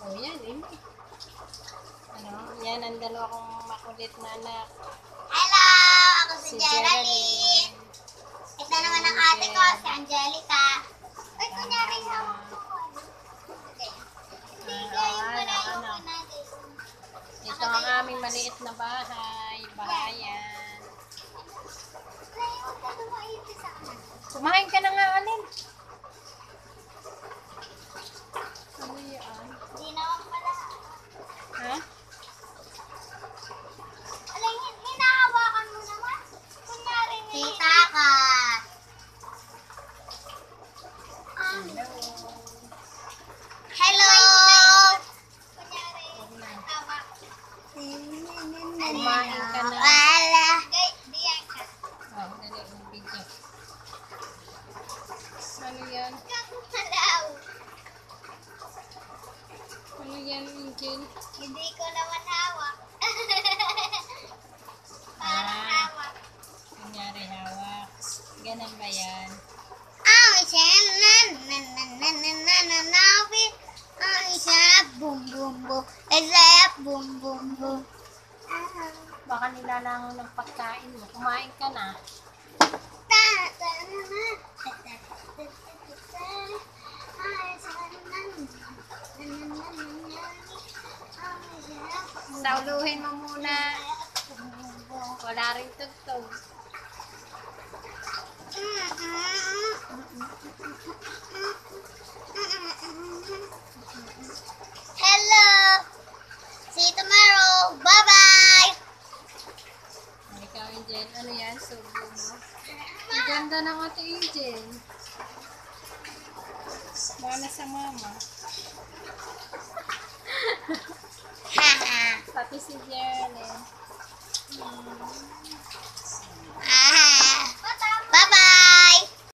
O yan, eh. Ano, yan ang dalawa kong makulit na anak. Hello! Ako si Si Geraldine. Ito naman ang ate ko, si Angelica. Ay, kunyari hawak ko. Okay. Hindi, yung malayo ko natin. Ito ang aming maliit na bahay. Bahayan. Layo ka lumaiti sa akin. Kumain ka na nga, Alin. Ano yan? Hindi naman pala. Ha? Aling, hinahawakan mo naman. Kunyari tita ka. Hello! Kunyari, hawak. Kumain ka na. Wala. Diyan ka. Oh, dali yung video. Ano yan? Kakalaw. Ano yan, Angel? Hindi ko naman hawak. Parang hawak. Kunyari hawak. Ganun ba yan? Ang isang nanananananawin. Ang isang bum bum bum. Isang bum bum bum. Baka nilalangaw ng pagkain mo. Kumain ka na. Sauluhin mo muna. Wala rin tugtog. Hello. See you tomorrow. Bye-bye. Ikaw, Angel. Ano yan? Subo mo. Ang ganda ng ate Angel. Mana sa mama. Haha. Pati si Jerlyn.